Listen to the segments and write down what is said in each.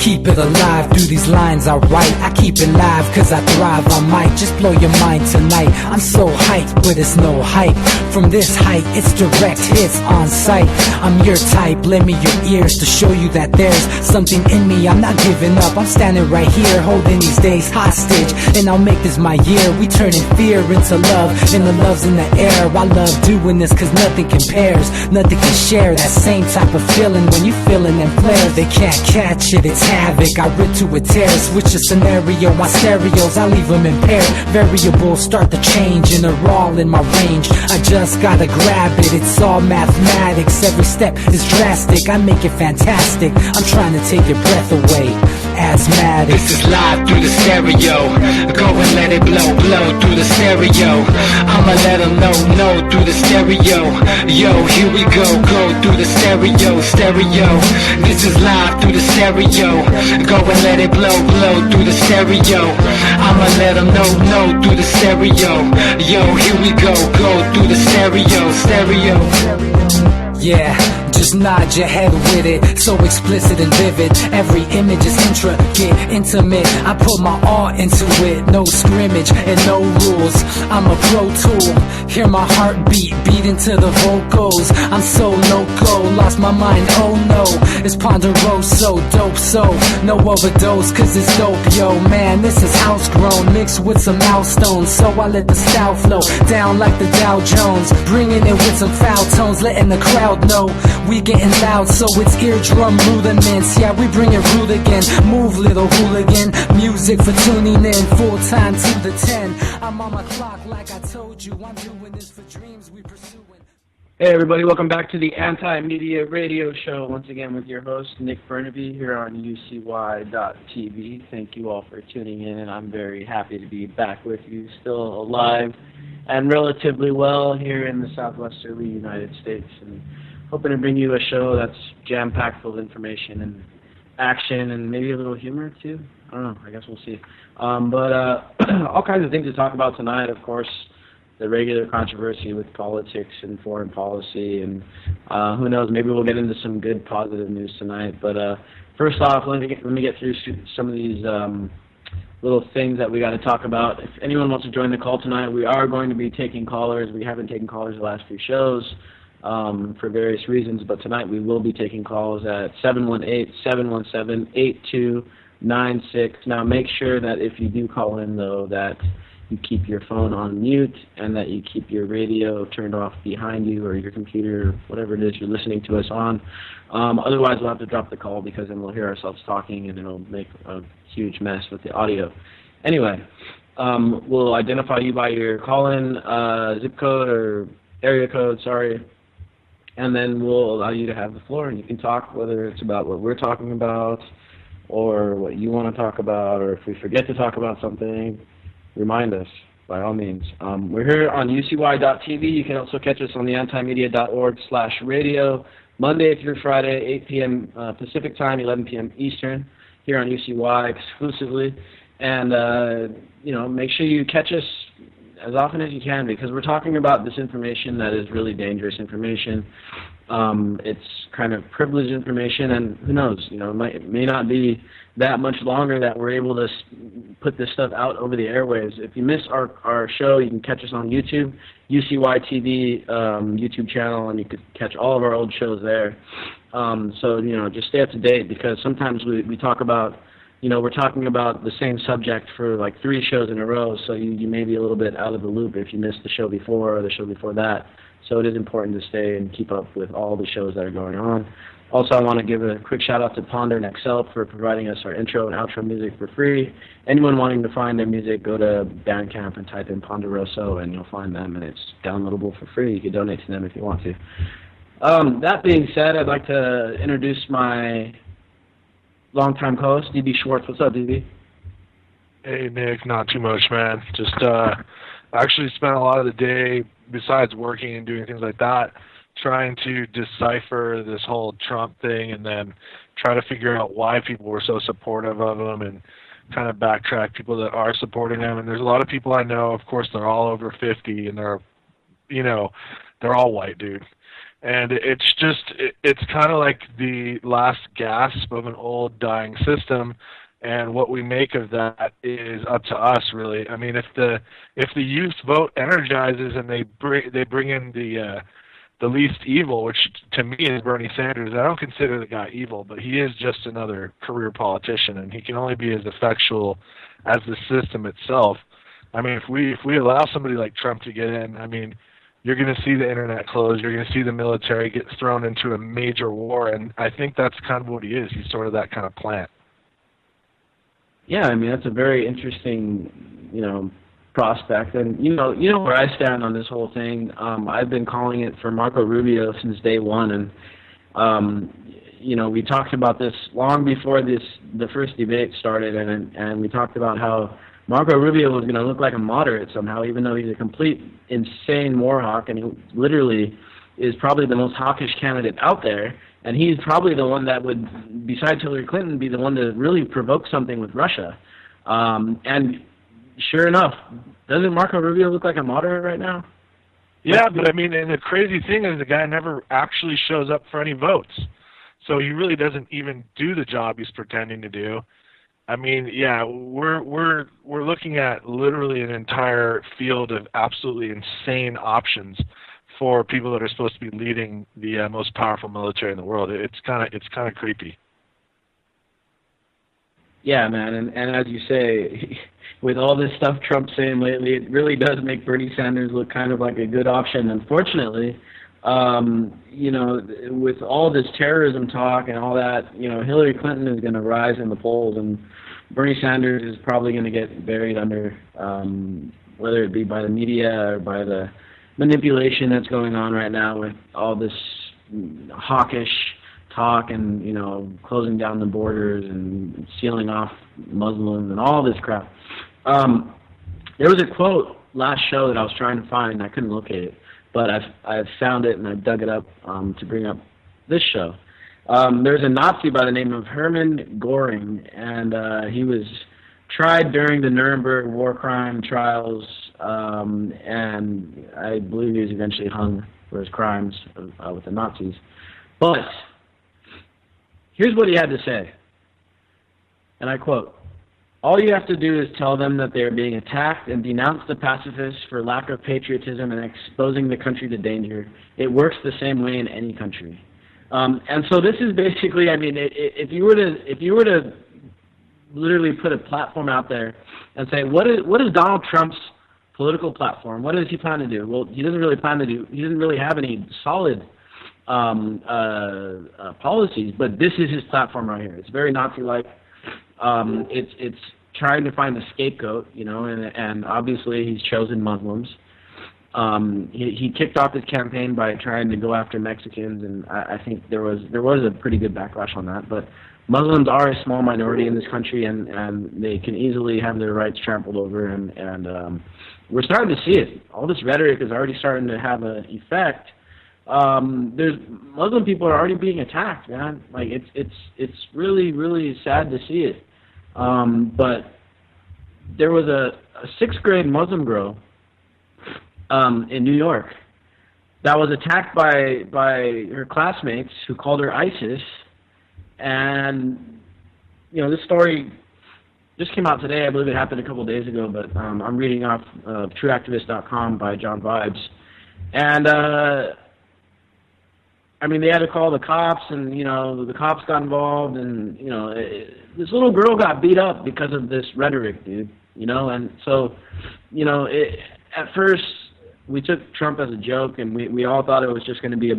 keep it alive through these lines I write. I keep it live cause I thrive. I might just blow your mind tonight. I'm so hyped, but it's no hype. From this height, it's direct hits on sight. I'm your type, lend me your ears to show you that there's something in me. I'm not giving up, I'm standing right here, holding these days hostage. And I'll make this my year. We turning fear into love, and the love's in the air. I love doing this cause nothing compares. Nothing can share that same type of feeling when you feeling them flares. They can't catch it, it's havoc. I rip to a tear, switch a scenario. My stereos, I leave them impaired. Variables start to change and they're all in my range. I just gotta grab it, it's all mathematics. Every step is drastic, I make it fantastic. I'm trying to take your breath away. Asthmatic. This is live through the stereo. Go and let it blow, blow through the stereo. I'ma let them know through the stereo. Yo, here we go through the stereo, stereo. This is live through the stereo. Go and let it blow, blow through the stereo. I'ma let them know through the stereo. Yo, here we go through the stereo, stereo. Yeah, just nod your head with it, so explicit and vivid. Every image is intricate, intimate. I put my all into it, no scrimmage and no rules. I'm a pro tool, hear my heartbeat, beat into the vocals. I'm so loco, lost my mind, oh no. It's ponderoso, dope, so no overdose, cause it's dope, yo. Man, this is house grown, mixed with some milestones. So I let the style flow down like the Dow Jones, bringing it with some foul tones, letting the crowd know we getting loud, so it's eardrum rudiments. Yeah, we bring it rude again. Move, little hooligan. Music for tuning in, full time to the 10. I'm on my clock like I told you. I'm doing this for dreams we pursuing. Hey everybody, welcome back to the Anti-Media Radio Show. Once again with your host, Nick Bernabe, here on UCY.TV. Thank you all for tuning in, and I'm very happy to be back with you, still alive and relatively well here in the southwesterly United States, and hoping to bring you a show that's jam-packed full of information and action and maybe a little humor too. I don't know, I guess we'll see. But all kinds of things to talk about tonight, of course. The regular controversy with politics and foreign policy, and who knows, maybe we'll get into some good positive news tonight. But first off, let me get through some of these little things that we got to talk about. If anyone wants to join the call tonight, we are going to be taking callers. We haven't taken callers the last few shows for various reasons, but tonight we will be taking calls at 718-717-8296. Now make sure that if you do call in, though, that you keep your phone on mute and that you keep your radio turned off behind you, or your computer, whatever it is you're listening to us on. Otherwise, we'll have to drop the call because then we'll hear ourselves talking and it'll make a huge mess with the audio. Anyway, we'll identify you by your call-in zip code or area code, sorry, and then we'll allow you to have the floor and you can talk, whether it's about what we're talking about or what you want to talk about, or if we forget to talk about something, remind us, by all means. We're here on UCY.TV. You can also catch us on the antimedia.org/radio, Monday through Friday, 8 p.m. Pacific Time, 11 p.m. Eastern, here on UCY exclusively. And, make sure you catch us as often as you can, because we're talking about this information that is really dangerous information. It's kind of privileged information, and who knows, it may not be that much longer that we're able to put this stuff out over the airwaves. If you miss our show, you can catch us on YouTube, UCY TV YouTube channel, and you could catch all of our old shows there. So just stay up to date, because sometimes we talk about, we're talking about the same subject for like 3 shows in a row, so you may be a little bit out of the loop if you missed the show before or the show before that. So it is important to stay and keep up with all the shows that are going on. Also, I want to give a quick shout-out to Ponder and Excel for providing us our intro and outro music for free. Anyone wanting to find their music, go to Bandcamp and type in Ponderoso, and you'll find them, and it's downloadable for free. You can donate to them if you want to. That being said, I'd like to introduce my longtime co-host, DB Schwartz. What's up, DB? Hey, Nick. Not too much, man. Just actually spent a lot of the day, besides working and doing things like that, trying to decipher this whole Trump thing, and then try to figure out why people were so supportive of him, and kind of backtrack people that are supporting him. And there's a lot of people I know, of course, they're all over 50, and they're all white, dude. And it's kind of like the last gasp of an old dying system, and what we make of that is up to us, really. I mean, if the youth vote energizes and they bring in the least evil, which to me is Bernie Sanders. I don't consider the guy evil, but he is just another career politician, and he can only be as effectual as the system itself. I mean, if we allow somebody like Trump to get in, I mean, you're going to see the internet close. You're going to see the military get thrown into a major war, and I think that's kind of what he is. He's sort of that kind of plant. Yeah, I mean, that's a very interesting, prospect. And you know where I stand on this whole thing. I've been calling it for Marco Rubio since day one, and we talked about this long before the first debate started, and we talked about how Marco Rubio was going to look like a moderate somehow, even though he's a complete insane war hawk, and he literally is probably the most hawkish candidate out there. And he's probably the one that would, besides Hillary Clinton, be the one to really provoke something with Russia. And sure enough, doesn't Marco Rubio look like a moderate right now? Yeah, but I mean, and the crazy thing is the guy never actually shows up for any votes. So he really doesn't even do the job he's pretending to do. I mean, yeah, we're looking at literally an entire field of absolutely insane options for people that are supposed to be leading the most powerful military in the world. It's kind of creepy. Yeah, man, and as you say, with all this stuff Trump's saying lately, it really does make Bernie Sanders look kind of like a good option. Unfortunately, with all this terrorism talk and all that, Hillary Clinton is going to rise in the polls, and Bernie Sanders is probably going to get buried under, whether it be by the media or by the manipulation that's going on right now with all this hawkish talk and, closing down the borders and sealing off Muslims and all this crap. There was a quote last show that I was trying to find, and I couldn't locate it, but I've found it and I dug it up to bring up this show. There's a Nazi by the name of Hermann Göring, and he was tried during the Nuremberg war crime trials, and I believe he was eventually hung for his crimes with the Nazis. But here's what he had to say, and I quote, "All you have to do is tell them that they are being attacked and denounce the pacifists for lack of patriotism and exposing the country to danger. It works the same way in any country." And so this is basically, I mean, if you were to literally put a platform out there and say, what is Donald Trump's political platform? What does he plan to do? Well, he doesn't really have any solid policies, but this is his platform right here. It's very Nazi-like. It's trying to find a scapegoat, and obviously he's chosen Muslims. He kicked off his campaign by trying to go after Mexicans, and I think there was a pretty good backlash on that. But Muslims are a small minority in this country, and they can easily have their rights trampled over, and we're starting to see it. All this rhetoric is already starting to have an effect. There's Muslim people are already being attacked, man. Like it's really, really sad to see it. But there was a 6th grade Muslim girl in New York that was attacked by her classmates who called her ISIS. And, this story just came out today. I believe it happened a couple of days ago, but I'm reading off trueactivist.com by John Vibes. And, they had to call the cops, and, the cops got involved, and, this little girl got beat up because of this rhetoric, dude, and so, at first, we took Trump as a joke, and we all thought it was just going to be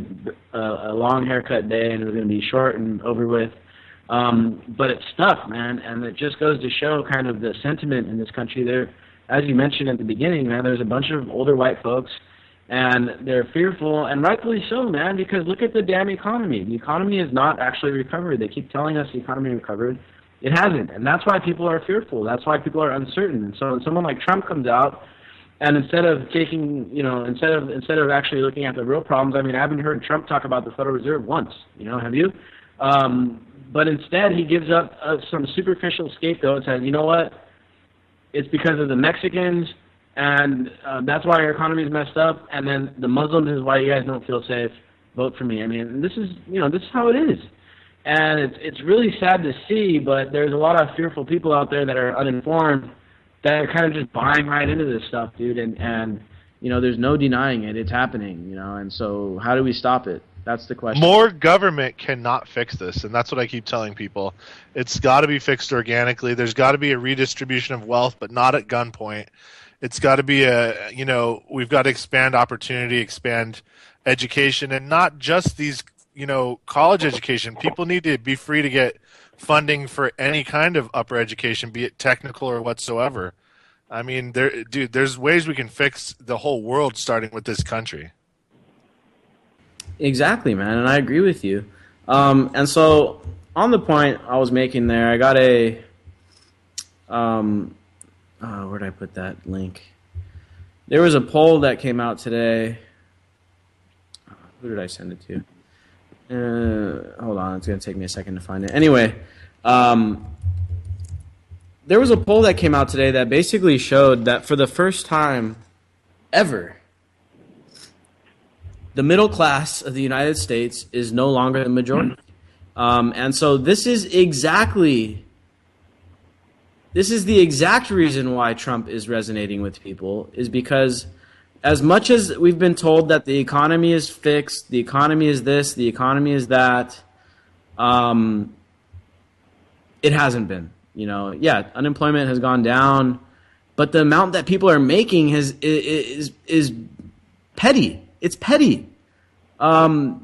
a long haircut day, and it was going to be short and over with. But it stuck, man, and it just goes to show kind of the sentiment in this country. There, as you mentioned at the beginning, man, there's a bunch of older white folks, and they're fearful, and rightfully so, man, because look at the damn economy. The economy is not actually recovered. They keep telling us the economy recovered. It hasn't, and that's why people are fearful. That's why people are uncertain. And so when someone like Trump comes out, and instead of taking, instead of actually looking at the real problems, I haven't heard Trump talk about the Federal Reserve once, have you? But instead, he gives up some superficial scapegoats, and you know what? It's because of the Mexicans, and that's why our economy is messed up, and then the Muslims is why you guys don't feel safe. vote for me. I mean, this is how it is. And it's really sad to see, but there's a lot of fearful people out there that are uninformed that are kind of just buying right into this stuff, dude. And there's no denying it. It's happening, and so how do we stop it? That's the question. More government cannot fix this, and that's what I keep telling people. It's got to be fixed organically. There's got to be a redistribution of wealth, but not at gunpoint. It's got to be we've got to expand opportunity, expand education, and not just these, college education. People need to be free to get funding for any kind of upper education, be it technical or whatsoever. I mean, there's ways we can fix the whole world starting with this country. Exactly, man, and I agree with you. And so, on the point I was making there, I got a where did I put that link? There was a poll that came out today. Who did I send it to? Hold on, it's going to take me a second to find it. Anyway, there was a poll that came out today that basically showed that for the first time ever, the middle class of the United States is no longer the majority. And so this is the exact reason why Trump is resonating with people, is because as much as we've been told that the economy is fixed, the economy is this, the economy is that, it hasn't been. Unemployment has gone down, but the amount that people are making is petty. It's petty. I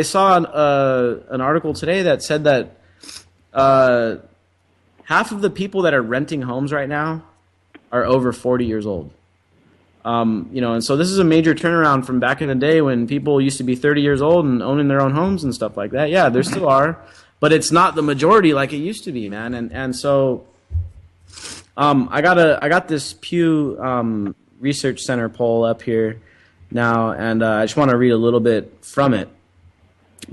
saw an article today that said that half of the people that are renting homes right now are over 40 years old. And so this is a major turnaround from back in the day when people used to be 30 years old and owning their own homes and stuff like that. Yeah, there still are, but it's not the majority like it used to be, man. And so I got this Pew Research Center poll up here now, and I just want to read a little bit from it,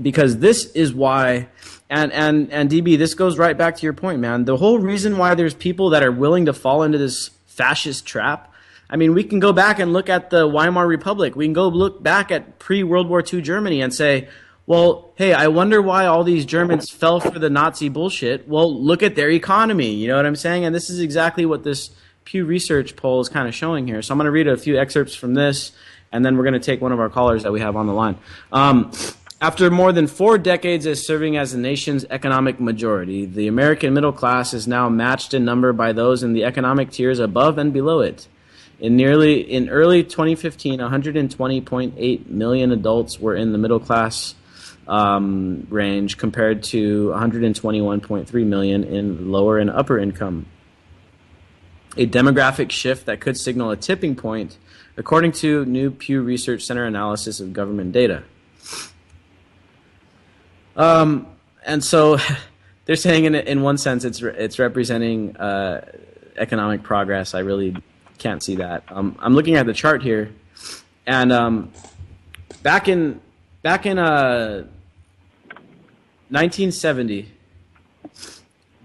because this is why, and DB, this goes right back to your point, man. The whole reason why there's people that are willing to fall into this fascist trap, I mean, we can go back and look at the Weimar Republic. We can go look back at pre-World War II Germany and say, well, hey, I wonder why all these Germans fell for the Nazi bullshit. Well, look at their economy, you know what I'm saying? And this is exactly what this Pew Research poll is kind of showing here. So I'm going to read a few excerpts from this, and then we're going to take one of our callers that we have on the line. After more than 4 decades as serving as the nation's economic majority, the American middle class is now matched in number by those in the economic tiers above and below it. In early 2015, 120.8 million adults were in the middle class range, compared to 121.3 million in lower and upper income. A demographic shift that could signal a tipping point, according to new Pew Research Center analysis of government data. And so they're saying in one sense it's representing economic progress. I really can't see that. I'm looking at the chart here, and back in 1970,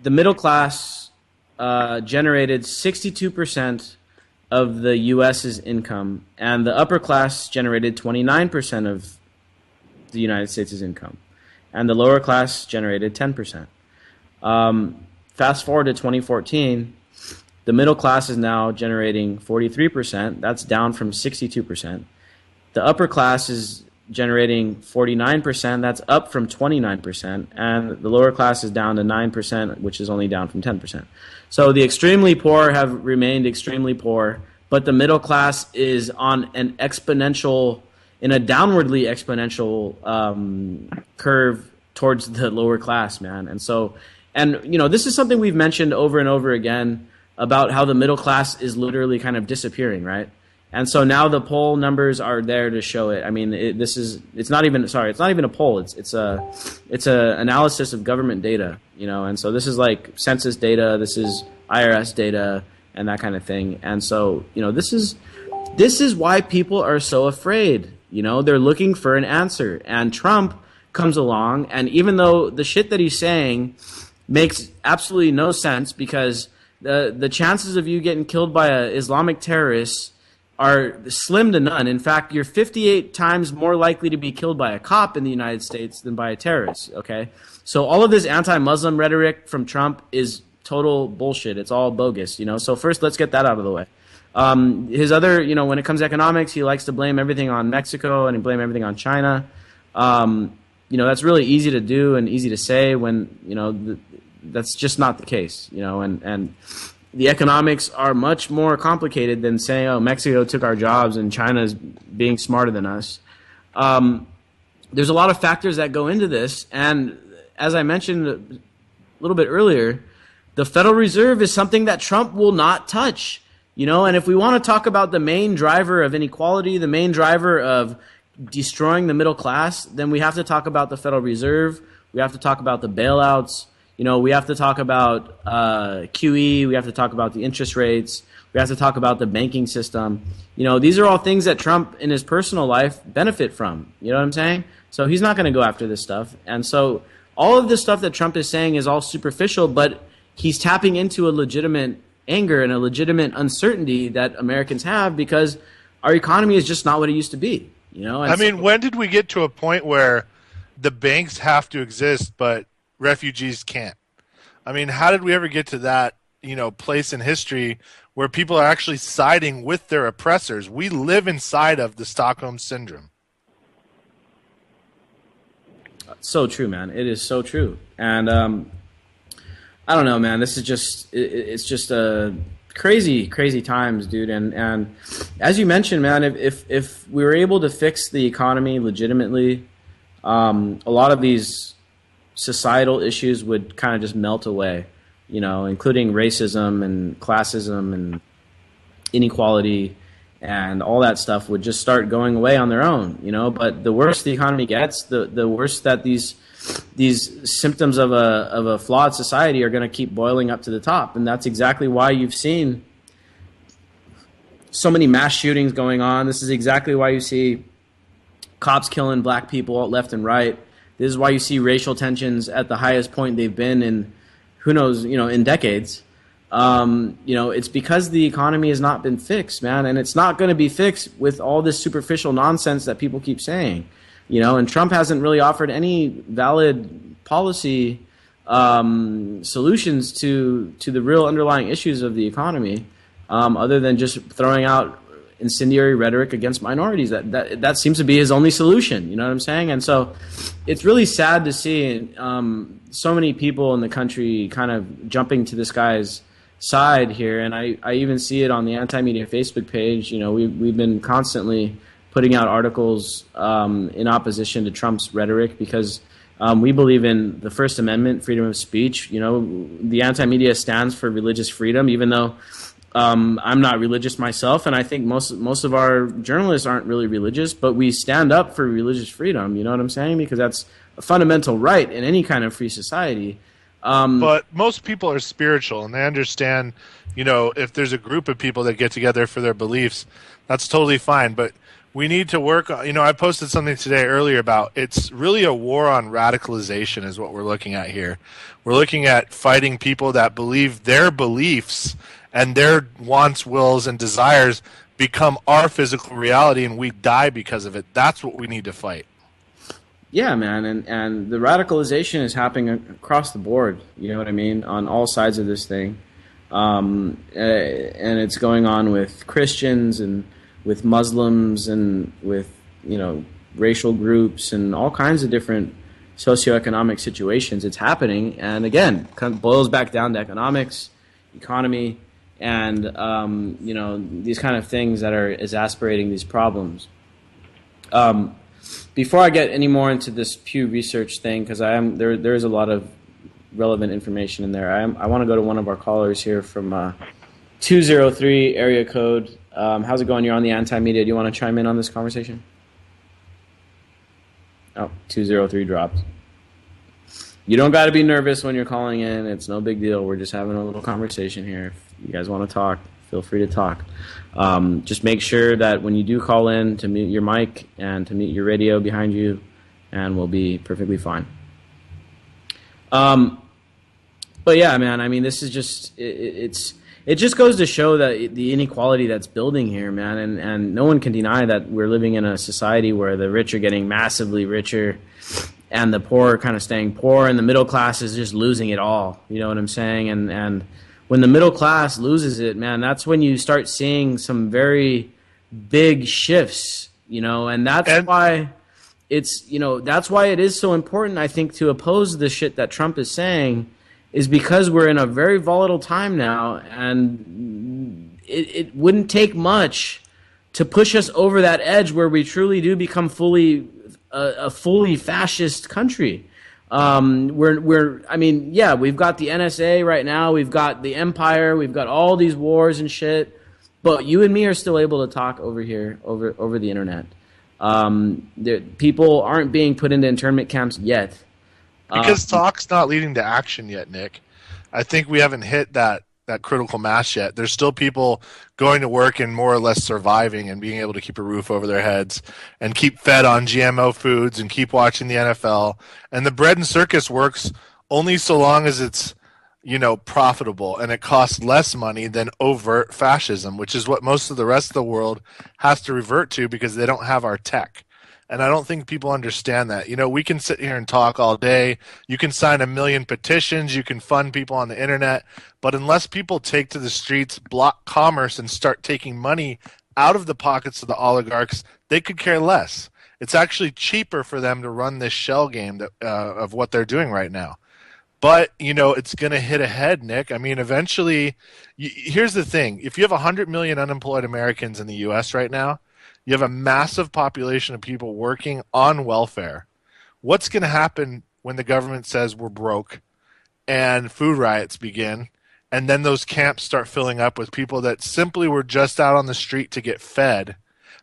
the middle class generated 62% of the U.S.'s income, and the upper class generated 29% of the United States' income, and the lower class generated 10%. Fast forward to 2014, the middle class is now generating 43%. That's down from 62%. The upper class is generating 49%. That's up from 29%. And the lower class is down to 9%, which is only down from 10%. So the extremely poor have remained extremely poor, but the middle class is on an exponential, in a downwardly exponential curve towards the lower class, man. And so, this is something we've mentioned over and over again about how the middle class is literally kind of disappearing, right? And so now the poll numbers are there to show it. I mean, it's not even a poll. It's a analysis of government data, And so this is like census data, this is IRS data, and that kind of thing. And so, this is why people are so afraid. They're looking for an answer. And Trump comes along, and even though the shit that he's saying makes absolutely no sense, because the chances of you getting killed by an Islamic terrorist are slim to none. In fact, you're 58 times more likely to be killed by a cop in the United States than by a terrorist, okay? So all of this anti-Muslim rhetoric from Trump is total bullshit. It's all bogus, you know? So first, let's get that out of the way. His other, you know, when it comes to economics, he likes to blame everything on Mexico and he blame everything on China. You know, that's really easy to do and easy to say when, you know, that's just not the case, you know, and the economics are much more complicated than saying, oh, Mexico took our jobs and China's being smarter than us. There's a lot of factors that go into this, and as I mentioned a little bit earlier, the Federal Reserve is something that Trump will not touch, you know, and if we want to talk about the main driver of inequality, the main driver of destroying the middle class, then we have to talk about the Federal Reserve, we have to talk about the bailouts, you know, we have to talk about QE, we have to talk about the interest rates, we have to talk about the banking system. You know, these are all things that Trump in his personal life benefit from, you know what I'm saying? So he's not going to go after this stuff. And so all of the stuff that Trump is saying is all superficial, but he's tapping into a legitimate anger and a legitimate uncertainty that Americans have because our economy is just not what it used to be. You know, I mean, when did we get to a point where the banks have to exist, but refugees can't? I mean, how did we ever get to that, you know, place in history where people are actually siding with their oppressors? We live inside of the Stockholm Syndrome. So true, man. It is so true. And I don't know, man. This is just it's just a crazy times, dude. And as you mentioned, man, if we were able to fix the economy legitimately, a lot of these societal issues would kind of just melt away, you know, including racism and classism and inequality and all that stuff would just start going away on their own, you know. But the worse the economy gets, the worse that these symptoms of a flawed society are going to keep boiling up to the top. And that's exactly why you've seen so many mass shootings going on. This is exactly why you see cops killing black people left and right. This is why you see racial tensions at the highest point they've been in, who knows, you know, in decades. You know, it's because the economy has not been fixed, man, and it's not going to be fixed with all this superficial nonsense that people keep saying, you know, and Trump hasn't really offered any valid policy solutions to the real underlying issues of the economy, other than just throwing out incendiary rhetoric against minorities. That seems to be his only solution, you know what I'm saying? And so it's really sad to see so many people in the country kind of jumping to this guy's side here, and I even see it on the Anti-Media Facebook page. You know, we've been constantly putting out articles in opposition to Trump's rhetoric because we believe in the First Amendment, freedom of speech. You know, the Anti-Media stands for religious freedom, even though I'm not religious myself, and I think most of our journalists aren't really religious, but we stand up for religious freedom, you know what I'm saying? Because that's a fundamental right in any kind of free society. But most people are spiritual, and they understand, you know, if there's a group of people that get together for their beliefs, that's totally fine. But we need to work on, you know, I posted something today earlier about it's really a war on radicalization is what we're looking at here. We're looking at fighting people that believe their beliefs and their wants, wills, and desires become our physical reality, and we die because of it. That's what we need to fight. Yeah, man, and the radicalization is happening across the board, you know what I mean, on all sides of this thing. And it's going on with Christians and with Muslims and with, you know, racial groups and all kinds of different socioeconomic situations. It's happening, and again, kind of boils back down to economics, economy, and you know, these kind of things that are exacerbating these problems. Before I get any more into this Pew Research thing, because there is a lot of relevant information in there, I want to go to one of our callers here from 203 area code. How's it going? You're on the Anti-Media. Do you want to chime in on this conversation? Oh, 203 dropped. You don't got to be nervous when you're calling in. It's no big deal. We're just having a little conversation here. If you guys want to talk, feel free to talk. Just make sure that when you do call in to mute your mic and to mute your radio behind you, and we'll be perfectly fine. But yeah, man, I mean, this is just, it's it just goes to show that the inequality that's building here, man, and no one can deny that we're living in a society where the rich are getting massively richer and the poor are kind of staying poor, and the middle class is just losing it all. You know what I'm saying? And when the middle class loses it, man, that's when you start seeing some very big shifts, you know, and that's why it's, you know, that's why it is so important, I think, to oppose the shit that Trump is saying, is because we're in a very volatile time now, and it wouldn't take much to push us over that edge where we truly do become a fully fascist country. I mean, yeah, we've got the NSA right now, we've got the empire, we've got all these wars and shit, but you and me are still able to talk over here, over the internet. People aren't being put into internment camps yet. Because talk's not leading to action yet, Nick. I think we haven't hit that critical mass yet. There's still people going to work and more or less surviving and being able to keep a roof over their heads and keep fed on GMO foods and keep watching the NFL. And the bread and circus works only so long as it's, you know, profitable and it costs less money than overt fascism, which is what most of the rest of the world has to revert to because they don't have our tech. And I don't think people understand that. You know, we can sit here and talk all day. You can sign 1 million petitions. You can fund people on the internet. But unless people take to the streets, block commerce, and start taking money out of the pockets of the oligarchs, they could care less. It's actually cheaper for them to run this shell game of what they're doing right now. But, you know, it's going to hit ahead, Nick. I mean, eventually, here's the thing. If you have 100 million unemployed Americans in the U.S. right now, you have a massive population of people working on welfare. What's going to happen when the government says we're broke and food riots begin, and then those camps start filling up with people that simply were just out on the street to get fed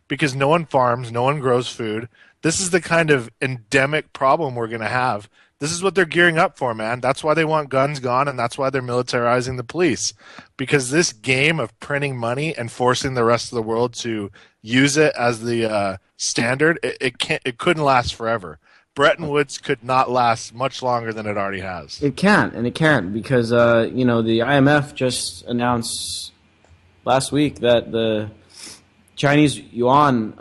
because no one farms, no one grows food? This is the kind of endemic problem we're going to have. This is what they're gearing up for, man. That's why they want guns gone, and that's why they're militarizing the police. Because this game of printing money and forcing the rest of the world to use it as the standard, it couldn't last forever. Bretton Woods could not last much longer than it already has. It can't, and it can't, because you know, the IMF just announced last week that the Chinese yuan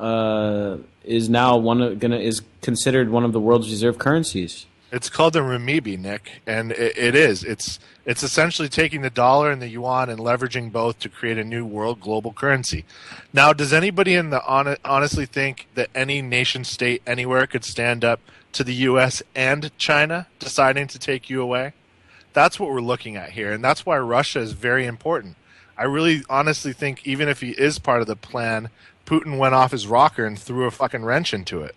is now is considered one of the world's reserve currencies. It's called the renminbi, Nick, and it is. It's essentially taking the dollar and the yuan and leveraging both to create a new world global currency. Now, does anybody honestly think that any nation state anywhere could stand up to the U.S. and China deciding to take you away? That's what we're looking at here, and that's why Russia is very important. I really honestly think even if he is part of the plan, Putin went off his rocker and threw a fucking wrench into it.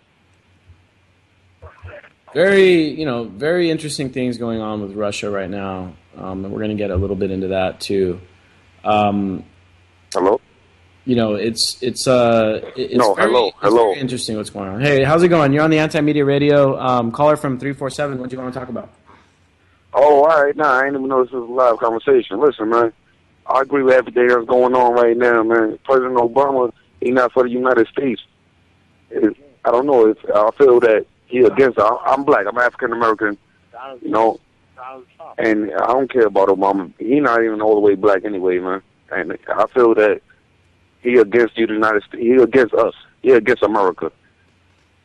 Very interesting things going on with Russia right now. And we're going to get a little bit into that too. Hello? You know, it's very interesting what's going on. Hey, how's it going? You're on the Anti-Media Radio. Caller from 347. What do you want to talk about? Oh, all right. Nah, I didn't even know this was a live conversation. Listen, man, I agree with everything that's going on right now, man. President Obama, he's not for the United States. I don't know. I feel that he against. I'm black. I'm African American. You know, and I don't care about Obama. He's not even all the way black anyway, man. And I feel that he against the United States. He against us. He against America.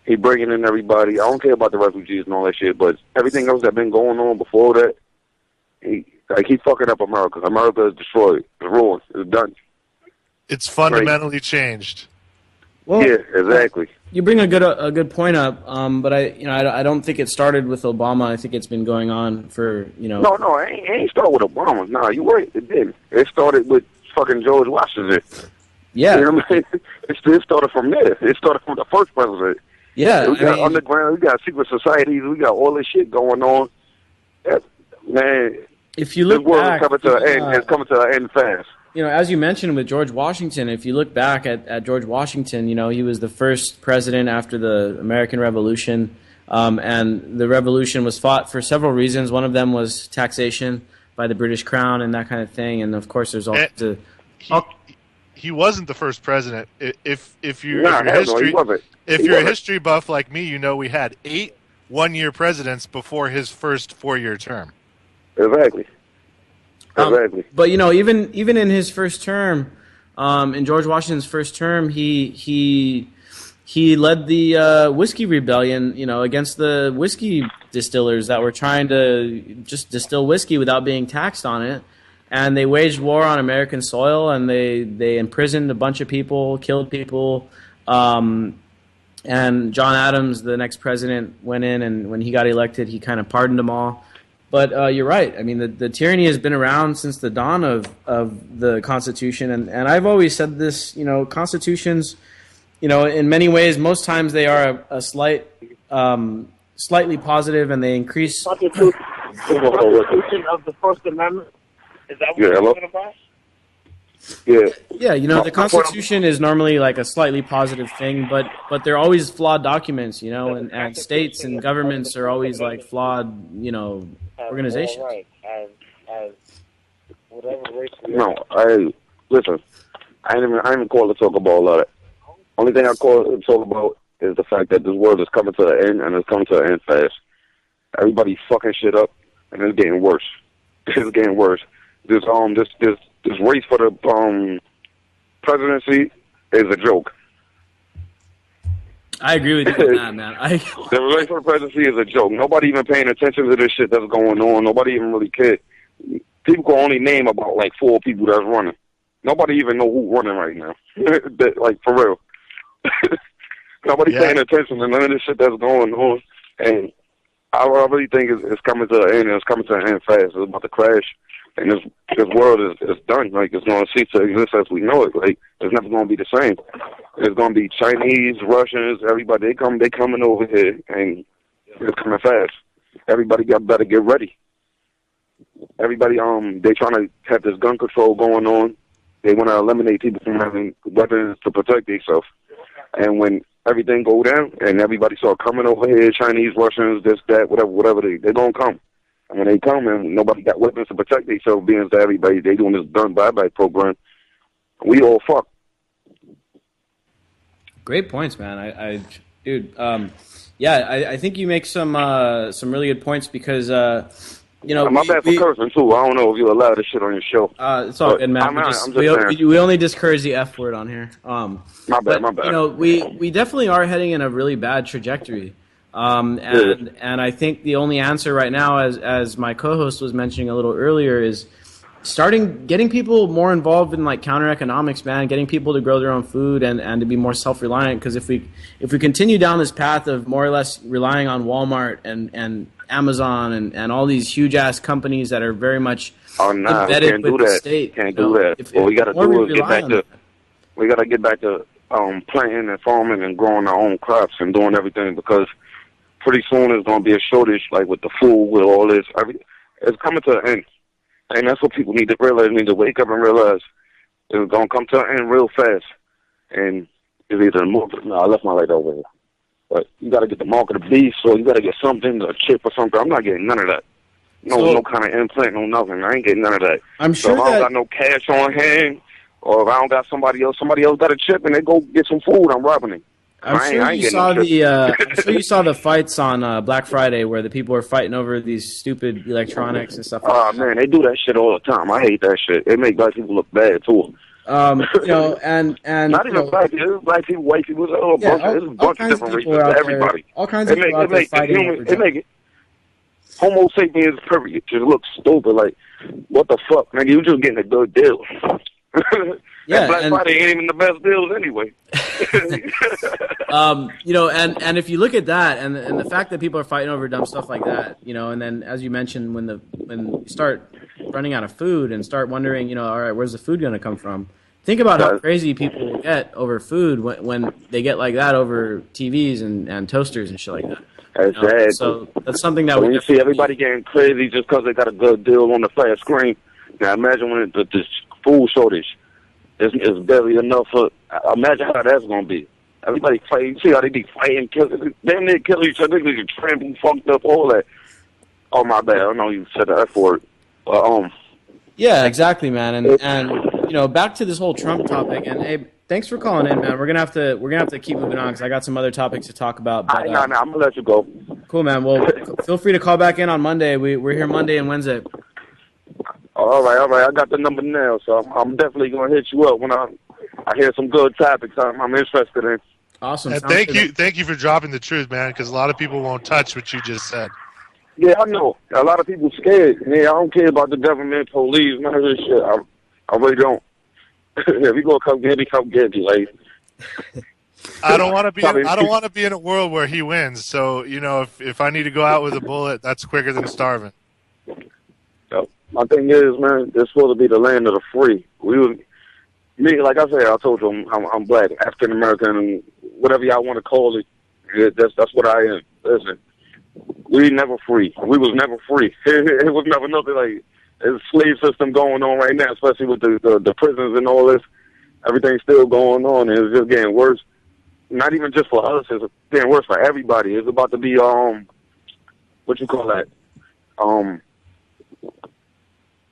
He bringing in everybody. I don't care about the refugees and all that shit, but everything else that's been going on before that, he fucking up America. America is destroyed. It's ruined. It's done. It's fundamentally changed. Well, yeah, exactly. You bring a good point up, but I don't think it started with Obama. I think it's been going on for No, it ain't started with Obama. Nah, you right. It didn't. It started with fucking George Washington. Yeah, you know what I mean? It started from there. It started from the first president. Yeah, we got underground. We got secret societies. We got all this shit going on. Man, if you look this world back, is coming to an end. It's coming to an end fast. You know, as you mentioned with George Washington, if you look back at George Washington, you know, he was the first president after the American Revolution, and the revolution was fought for several reasons. One of them was taxation by the British Crown and that kind of thing. And of course, there's also he wasn't the first president. If you're a history buff like me, you know we had 8 one-year presidents before his first 4-year term. Exactly. Exactly. But even in his first term, in George Washington's first term, he led the whiskey rebellion, against the whiskey distillers that were trying to just distill whiskey without being taxed on it. And they waged war on American soil, and they imprisoned a bunch of people, killed people. And John Adams, the next president, went in, and when he got elected, he kind of pardoned them all. But you're right. I mean, the tyranny has been around since the dawn of the Constitution. And I've always said this, constitutions, in many ways, most times they are a slightly positive, and they increase. Constitution of the First Amendment. Is that what you're talking about? Yeah. Yeah, the Constitution is normally like a slightly positive thing, but they're always flawed documents, and states and governments are always like flawed, organizations. Right. As whatever race. No, listen. I ain't even called to talk about all of that. Only thing I call to talk about is the fact that this world is coming to an end, and it's coming to an end fast. Everybody's fucking shit up, and it's getting worse. It's getting worse. This race for the presidency is a joke. I agree with you on that, man. The race for the presidency is a joke. Nobody even paying attention to this shit that's going on. Nobody even really cares. People can only name about like 4 people that's running. Nobody even know who's running right now. Like, for real. Nobody paying attention to none of this shit that's going on. And I really think it's coming to an end, and it's coming to an end fast. It's about to crash. And this world is done. Like, it's going to cease to exist as we know it. Like, it's never going to be the same. It's going to be Chinese, Russians, everybody. They coming over here, and it's coming fast. Everybody better get ready. Everybody, they trying to have this gun control going on. They want to eliminate people from having weapons to protect themselves. And when everything go down and everybody start coming over here, Chinese, Russians, this, that, whatever, they're going to come. And when they come and nobody got weapons to protect themselves, being that everybody, they doing this gun buyback program, we all fucked. Great points, man. Dude, I think you make some really good points because, my bad for cursing too. I don't know if you allow this shit on your show. It's all good, man. We only discourage the F word on here. My bad. We definitely are heading in a really bad trajectory. And I think the only answer right now, as my co-host was mentioning a little earlier, is getting people more involved in like counter economics, man. Getting people to grow their own food and to be more self-reliant. Because if we continue down this path of more or less relying on Walmart and Amazon and all these huge ass companies that are very much embedded with the state, can't do that. What we got to do is get back to planting and farming and growing our own crops and doing everything, because pretty soon there's going to be a shortage, like with the food, with all this. It's coming to an end. And that's what people need to realize. They need to wake up and realize it's going to come to an end real fast. And it's either I left my light over here. But you got to get the mark of the beast, so you got to get something, a chip or something. I'm not getting none of that. No kind of implant, no nothing. I ain't getting none of that. I'm sure if I don't got no cash on hand, or if I don't got somebody else got a chip and they go get some food, I'm robbing it. I'm sure you saw the fights on Black Friday where the people were fighting over these stupid electronics and stuff. Man, they do that shit all the time. I hate that shit. It makes black people look bad too. And not even black people, white people, there's a bunch of different races. Everybody, all kinds of people out there fighting. It make it Homo sapiens period just look stupid. Like, what the fuck, man? You just getting a good deal. Yeah, Black Friday ain't even the best deals anyway. And if you look at that, and the fact that people are fighting over dumb stuff like that, and then as you mentioned, when you start running out of food and start wondering, all right, where's the food going to come from? Think about how crazy people get over food when they get like that over TVs and toasters and shit like that. Exactly. So that's something that when you see everybody getting crazy just because they got a good deal on the flat screen. Now imagine when the food shortage is barely enough for. Imagine how that's gonna be. Everybody fighting. You see how they be fighting, damn near kill each other. They get trampled, fucked up, all that. Oh my bad. I know you said the F word. Yeah, exactly, man. And back to this whole Trump topic. And hey, thanks for calling in, man. We're gonna have to keep moving on because I got some other topics to talk about. But, I'm gonna let you go. Cool, man. Well, feel free to call back in on Monday. We're here Monday and Wednesday. All all right. I got the number now, so I'm definitely gonna hit you up when I hear some good topics I'm interested in. Awesome. And thank you for dropping the truth, man, because a lot of people won't touch what you just said. Yeah, I know. A lot of people scared. Yeah, I don't care about the government, police, none of this shit. I really don't. If you gonna come get me, come get me. Like, I don't want to be in a world where he wins. So if I need to go out with a bullet, that's quicker than starving. So, my thing is, man, it's supposed to be the land of the free. Me, like I said, I told you, I'm black, African American, whatever y'all want to call it. Yeah, that's what I am. Listen, we never free. We was never free. It was never nothing like. There's a slave system going on right now, especially with the prisons and all this. Everything's still going on, and it's just getting worse. Not even just for us, it's getting worse for everybody. It's about to be what you call that?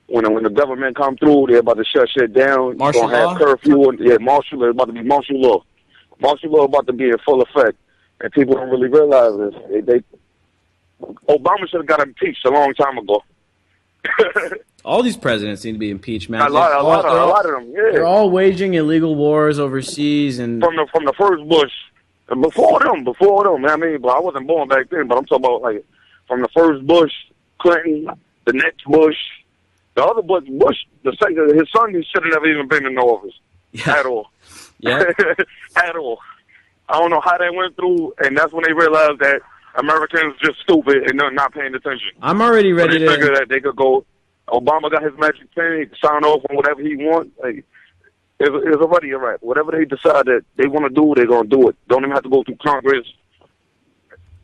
When the government come through, they're about to shut shit down. Martial You're gonna have curfew. Martial law. It's about to be martial law. Martial law about to be in full effect, and people don't really realize this. Obama should have got impeached a long time ago. All these presidents need to be impeached, man. A lot of them. Yeah, they're all waging illegal wars overseas, and from the first Bush, and before them. I mean, but I wasn't born back then. But I'm talking about like from the first Bush, Clinton, the next Bush, the other Bush, the second, his son, he should have never even been in the office at all. Yeah, at all. I don't know how that went through, and that's when they realized that Americans just stupid and they're not paying attention. I'm already ready to figure that they could go. Obama got his magic pen. He can sign off on whatever he wants. Like, it's already a right. Whatever they decide that they want to do, they're gonna do it. Don't even have to go through Congress.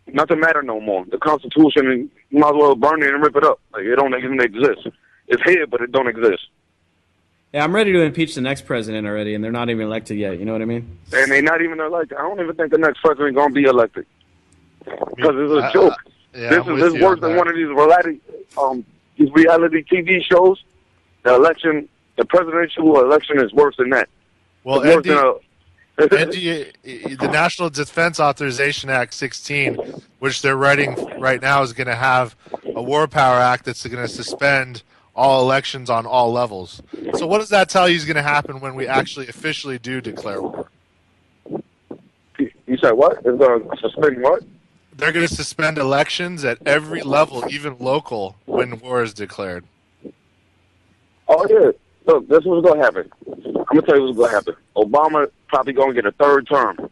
Nothing matter no more. The Constitution, you might as well burn it and rip it up. Like, it don't even exist. It's here, but it don't exist. Yeah, I'm ready to impeach the next president already, and they're not even elected yet. You know what I mean? And they're not even elected. I don't even think the next president gonna be elected because it's a joke. This is worse than one of these reality TV shows. The presidential election is worse than that. Well, the National Defense Authorization Act 16, which they're writing right now, is going to have a War Power Act that's going to suspend all elections on all levels. So what does that tell you is going to happen when we actually officially do declare war? You said what? It's going to suspend what? They're going to suspend elections at every level, even local, when war is declared. Oh, yeah. Look, this is what's going to happen. I'm going to tell you what's going to happen. Obama probably going to get a third term.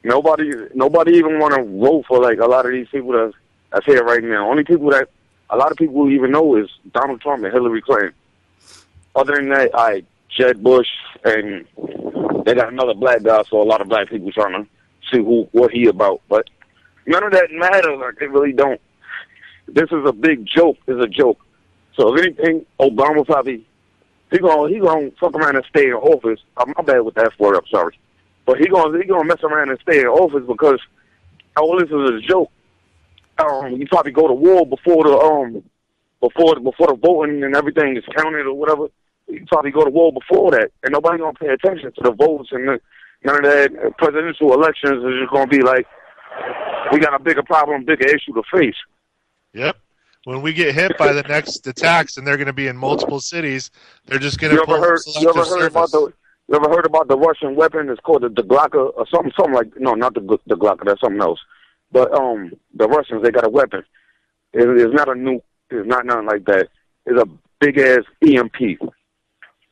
Nobody even want to vote for, like, a lot of these people that's here right now. Only people that a lot of people even know is Donald Trump and Hillary Clinton. Other than that, Jeb Bush, and they got another black guy, so a lot of black people trying to see what he about. But none of that matters. Like, they really don't. This is a big joke. It's a joke. So if anything, Obama probably he gonna fuck around and stay in office. I'm my bad with that word. I'm sorry, but he gonna mess around and stay in office because all this is a joke. You probably go to war before the voting and everything is counted or whatever. You probably go to war before that, and nobody gonna pay attention to the votes and none of that. Presidential elections is just gonna be like we got a bigger problem, bigger issue to face. Yep. When we get hit by the next attacks, and they're going to be in multiple cities, they're just going to pull You ever heard about the Russian weapon? It's called the Glocka or something like. No, not the Glocka. That's something else. But the Russians, they got a weapon. It's not a nuke. It's not nothing like that. It's a big ass EMP.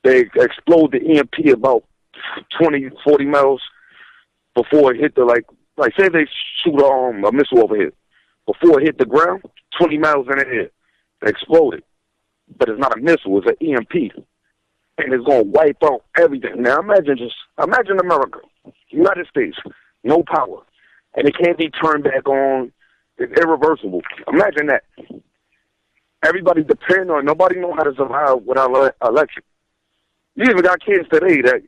They explode the EMP about 20, 40 miles before it hit the like say they shoot a missile over here. Before it hit the ground, 20 miles in the air, it exploded. But it's not a missile, it's an EMP. And it's going to wipe out everything. Now imagine America, United States, no power. And it can't be turned back on. It's irreversible. Imagine that. Everybody depends on it. Nobody knows how to survive without election. You even got kids today that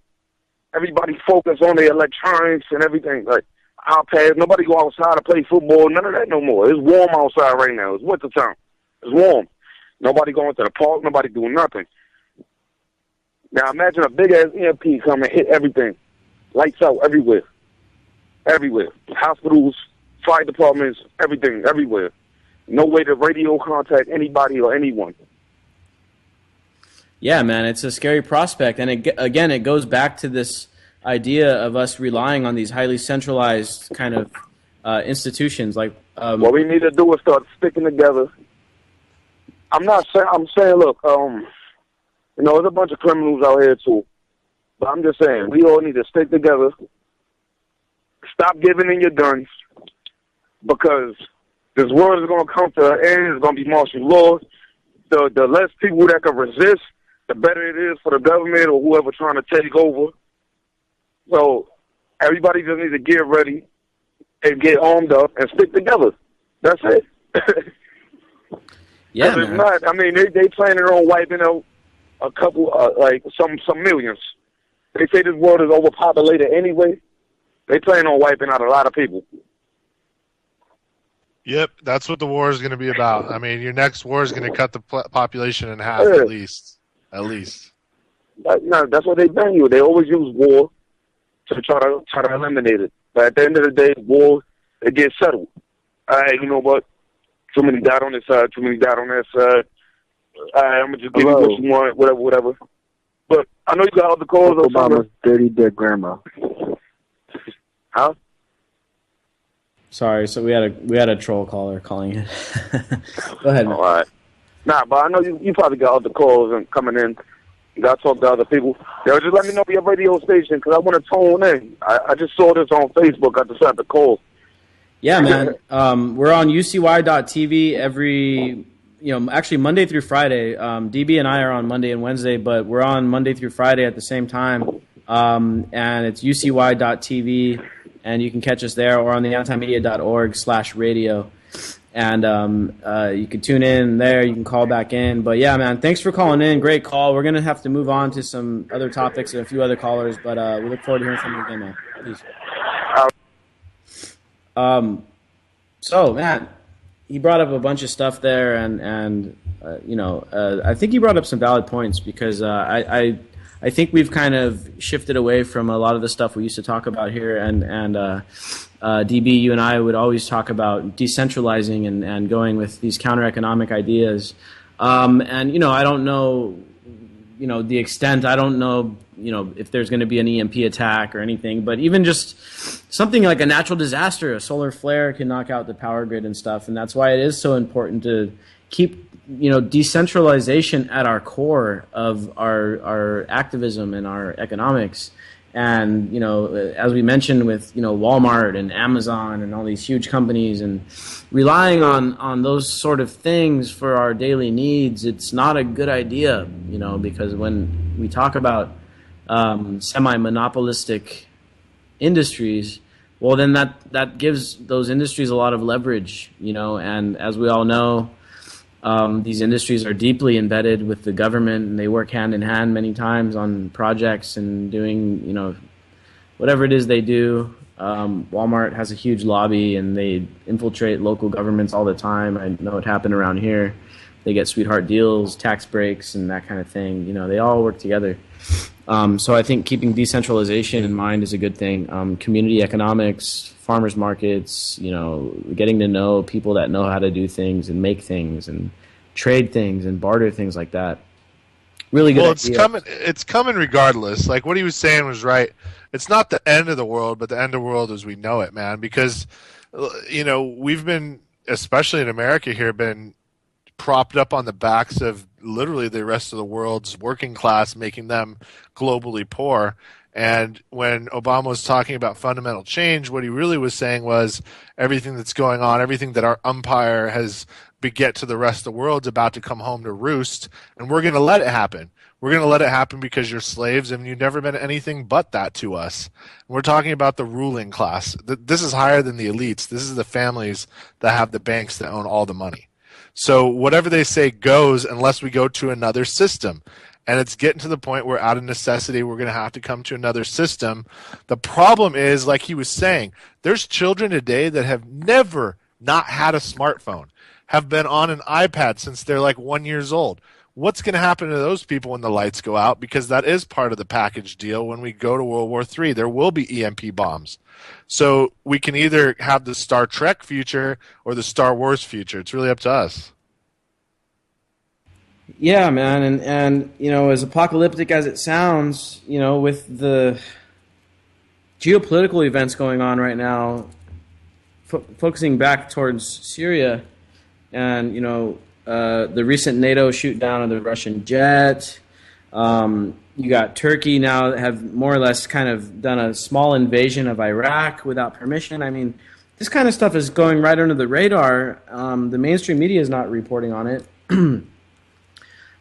everybody focus on the electronics and everything. Like, iPads, nobody go outside to play football, none of that no more. It's warm outside right now. It's winter time. It's warm. Nobody going to the park, nobody doing nothing. Now imagine a big ass EMP come and hit everything. Lights out everywhere. Everywhere. Hospitals, fire departments, everything, everywhere. No way to radio contact anybody or anyone. Yeah, man, it's a scary prospect, and it goes back to this idea of us relying on these highly centralized kind of institutions. Like, what we need to do is start sticking together. I'm saying, look, there's a bunch of criminals out here too, but I'm just saying we all need to stick together. Stop giving in your guns, because this world is going to come to an end. It's going to be martial law. The less people that can resist, the better it is for the government or whoever trying to take over. So everybody just needs to get ready and get armed up and stick together. That's it. Yeah, if man. not, I mean, they planning on wiping out a couple, some millions. They say this world is overpopulated anyway. They plan on wiping out a lot of people. Yep, that's what the war is going to be about. I mean, your next war is going to cut the population in half, at least. At least. No, that's what they've done. They always use war to try to eliminate it. But at the end of the day, war, it gets settled. All right, you know what? Too many died on this side. Too many died on that side. All right, I'm gonna just give you what you want, whatever. But I know you got other calls. Obama's dirty dead grandma. Huh? Sorry, so we had a troll caller calling in. Go ahead, man. All right. Nah, but I know you probably got other calls and coming in. You got to talk to other people. Just let me know your radio station, because I want to tune in. I just saw this on Facebook. I decided to call. Yeah, man. We're on UCY.tv actually Monday through Friday. DB and I are on Monday and Wednesday, but we're on Monday through Friday at the same time. And it's UCY.tv, and you can catch us there, or on the antimedia.org/radio. And you can tune in there. You can call back in. But, yeah, man, thanks for calling in. Great call. We're going to have to move on to some other topics and a few other callers, but we look forward to hearing from you again, man. Peace. So, man, he brought up a bunch of stuff there, and I think he brought up some valid points, because I think we've kind of shifted away from a lot of the stuff we used to talk about here, and DB, you and I would always talk about decentralizing and going with these counter-economic ideas. And, I don't know, the extent. I don't know, if there's going to be an EMP attack or anything, but even just something like a natural disaster, a solar flare can knock out the power grid and stuff. And that's why it is so important to keep, decentralization at our core of our activism and our economics. And, as we mentioned with, Walmart and Amazon and all these huge companies, and relying on those sort of things for our daily needs, it's not a good idea, because when we talk about semi-monopolistic industries, well, then that gives those industries a lot of leverage, and as we all know, these industries are deeply embedded with the government, and they work hand in hand many times on projects and doing, whatever it is they do. Walmart has a huge lobby, and they infiltrate local governments all the time. I know it happened around here. They get sweetheart deals, tax breaks, and that kind of thing. They all work together. So I think keeping decentralization in mind is a good thing. Community economics, farmers markets, getting to know people that know how to do things and make things and trade things and barter things like that. Really good idea. It's coming regardless. Like what he was saying was right. It's not the end of the world, but the end of the world as we know it, man. Because, we've been, especially in America here, been propped up on the backs of literally the rest of the world's working class, making them globally poor. And when Obama was talking about fundamental change, what he really was saying was everything that's going on, everything that our empire has beget to the rest of the world's about to come home to roost, and we're going to let it happen. We're going to let it happen because you're slaves, and you've never been anything but that to us. And we're talking about the ruling class. This is higher than the elites. This is the families that have the banks that own all the money. So whatever they say goes unless we go to another system. And it's getting to the point where out of necessity we're going to have to come to another system. The problem is, like he was saying, there's children today that have never not had a smartphone, have been on an iPad since they're like 1 year old. What's going to happen to those people when the lights go out? Because that is part of the package deal. When we go to World War III, there will be EMP bombs. So we can either have the Star Trek future or the Star Wars future. It's really up to us. Yeah, man, and as apocalyptic as it sounds, with the geopolitical events going on right now, focusing back towards Syria, and the recent NATO shoot down of the Russian jet. You got Turkey now that have more or less kind of done a small invasion of Iraq without permission. I mean, this kind of stuff is going right under the radar. The mainstream media is not reporting on it.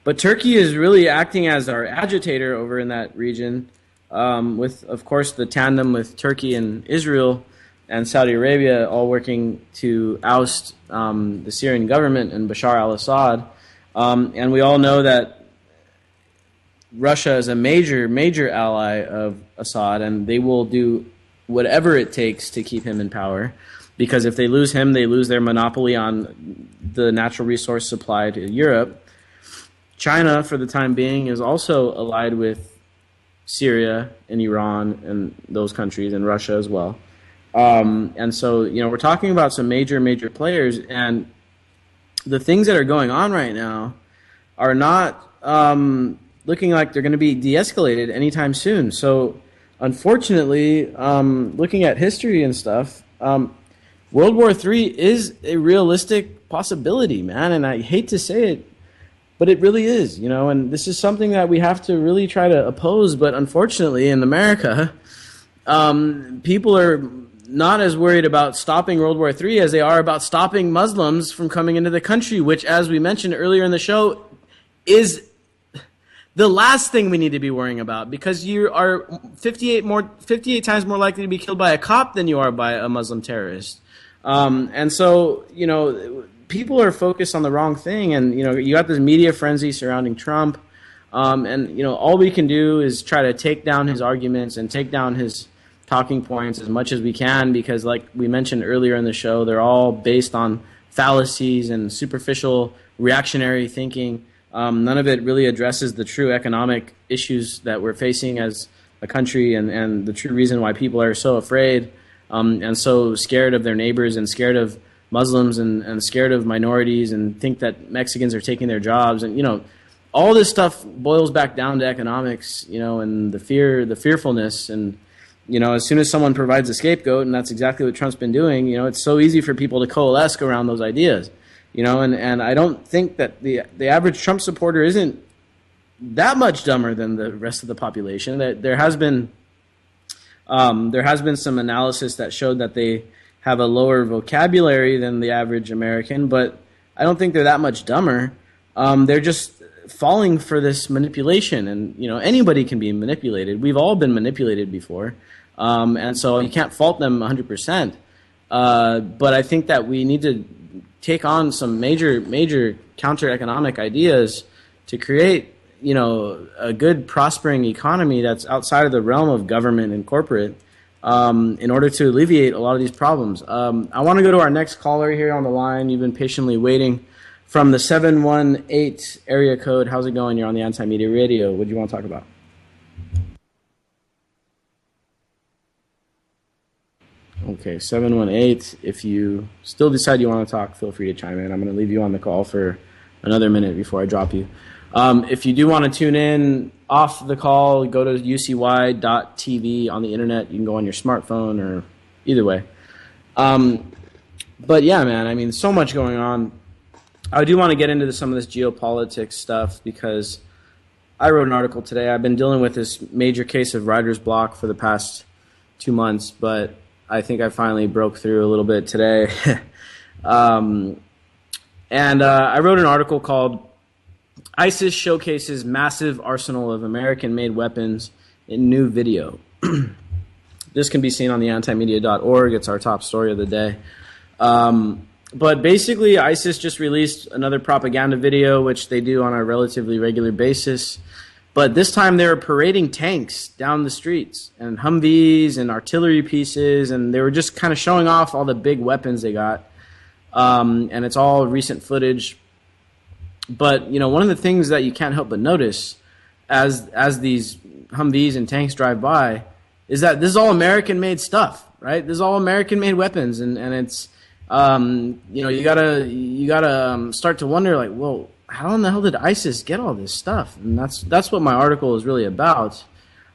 But Turkey is really acting as our agitator over in that region, with, of course, the tandem with Turkey and Israel and Saudi Arabia all working to oust the Syrian government and Bashar al-Assad. And we all know that Russia is a major, major ally of Assad, and they will do whatever it takes to keep him in power, because if they lose him, they lose their monopoly on the natural resource supply to Europe. China, for the time being, is also allied with Syria and Iran and those countries, and Russia as well. And so, we're talking about some major, major players, and the things that are going on right now are not looking like they're going to be de-escalated anytime soon. So, unfortunately, looking at history and stuff, World War III is a realistic possibility, man, and I hate to say it, but it really is, and this is something that we have to really try to oppose, but unfortunately, in America, people are not as worried about stopping World War III as they are about stopping Muslims from coming into the country, which, as we mentioned earlier in the show, is the last thing we need to be worrying about, because you are 58 times more likely to be killed by a cop than you are by a Muslim terrorist. And so, people are focused on the wrong thing, and you got this media frenzy surrounding Trump, and all we can do is try to take down his arguments and take down his talking points as much as we can, because like we mentioned earlier in the show, they're all based on fallacies and superficial reactionary thinking. None of it really addresses the true economic issues that we're facing as a country, and the true reason why people are so afraid and so scared of their neighbors and scared of Muslims and scared of minorities and think that Mexicans are taking their jobs. And, all this stuff boils back down to economics, and the fearfulness. And, as soon as someone provides a scapegoat, and that's exactly what Trump's been doing, it's so easy for people to coalesce around those ideas. And I don't think that the average Trump supporter isn't that much dumber than the rest of the population. There has been some analysis that showed that they have a lower vocabulary than the average American, but I don't think they're that much dumber. They're just falling for this manipulation, and anybody can be manipulated. We've all been manipulated before, and so you can't fault them 100%. But I think that we need to take on some major counter-economic ideas to create, a good prospering economy that's outside of the realm of government and corporate, in order to alleviate a lot of these problems. I want to go to our next caller here on the line. You've been patiently waiting from the 718 area code. How's it going? You're on the Anti-Media Radio. What do you want to talk about? Okay, 718. If you still decide you want to talk, feel free to chime in. I'm going to leave you on the call for another minute before I drop you. If you do want to tune in off the call, go to ucy.tv on the internet. You can go on your smartphone or either way. But yeah, man, I mean, so much going on. I do want to get into some of this geopolitics stuff because I wrote an article today. I've been dealing with this major case of writer's block for the past 2 months, but I think I finally broke through a little bit today. And I wrote an article called ISIS Showcases Massive Arsenal of American-Made Weapons in New Video. This can be seen on the antimedia.org. It's our top story of the day. But basically, ISIS just released another propaganda video, which they do on a relatively regular basis. But this time they were parading tanks down the streets and Humvees and artillery pieces, and they were just kind of showing off all the big weapons they got. And it's all recent footage. But, one of the things that you can't help but notice as these Humvees and tanks drive by is that this is all American-made stuff, right? This is all American-made weapons, and it's you gotta start to wonder, like, well, how in the hell did ISIS get all this stuff? And that's what my article is really about.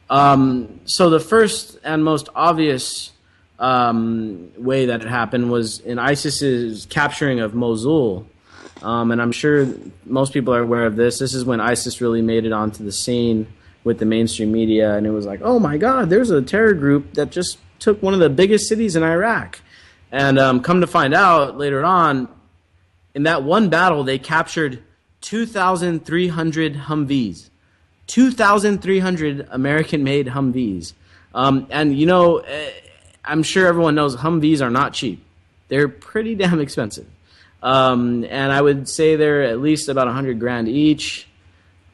So the first and most obvious way that it happened was in ISIS's capturing of Mosul. And I'm sure most people are aware of this. This is when ISIS really made it onto the scene with the mainstream media, and it was like, oh my God, there's a terror group that just took one of the biggest cities in Iraq. And come to find out later on, in that one battle, they captured 2,300 Humvees. 2,300 American-made Humvees. And, you know, I'm sure everyone knows Humvees are not cheap. They're pretty damn expensive. And I would say they're at least about $100,000 each.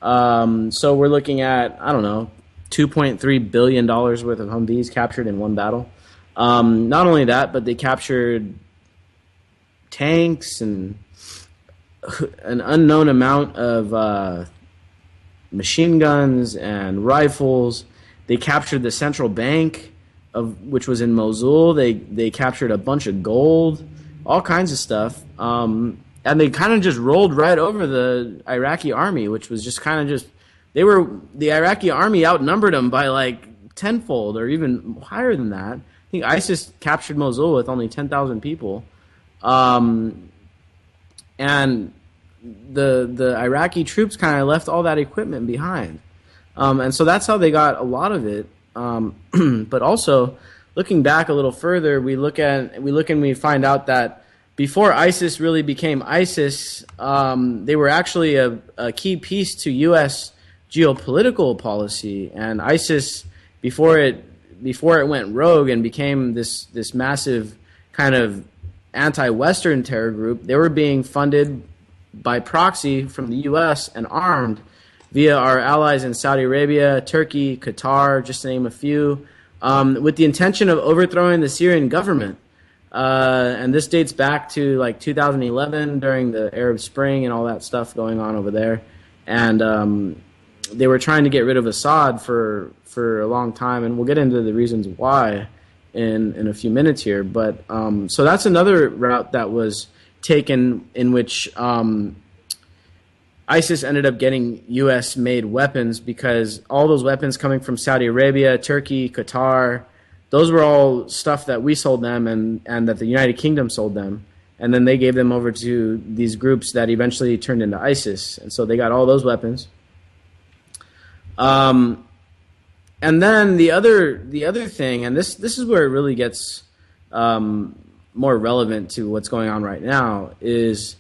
So we're looking at, I don't know, $2.3 billion worth of Humvees captured in one battle. Not only that, but they captured tanks and an unknown amount of machine guns and rifles. They captured the central bank, which was in Mosul. They captured a bunch of gold, all kinds of stuff. And they kind of just rolled right over the Iraqi army, which was just kind of just, the Iraqi army outnumbered them by like tenfold or even higher than that. I think ISIS captured Mosul with only 10,000 people. And the Iraqi troops kind of left all that equipment behind. And so that's how they got a lot of it. But also, looking back a little further, we look and we find out that before ISIS really became ISIS, they were actually a key piece to U.S. geopolitical policy. And ISIS, before it went rogue and became this massive kind of anti-Western terror group, they were being funded by proxy from the U.S. and armed via our allies in Saudi Arabia, Turkey, Qatar, just to name a few, with the intention of overthrowing the Syrian government. And this dates back to like 2011 during the Arab Spring and all that stuff going on over there. And they were trying to get rid of Assad for a long time, and we'll get into the reasons why in a few minutes here. But so that's another route that was taken in which ISIS ended up getting U.S.-made weapons, because all those weapons coming from Saudi Arabia, Turkey, Qatar, those were all stuff that we sold them and that the United Kingdom sold them. And then they gave them over to these groups that eventually turned into ISIS. And so they got all those weapons. And then the other thing, and this is where it really gets more relevant to what's going on right now, is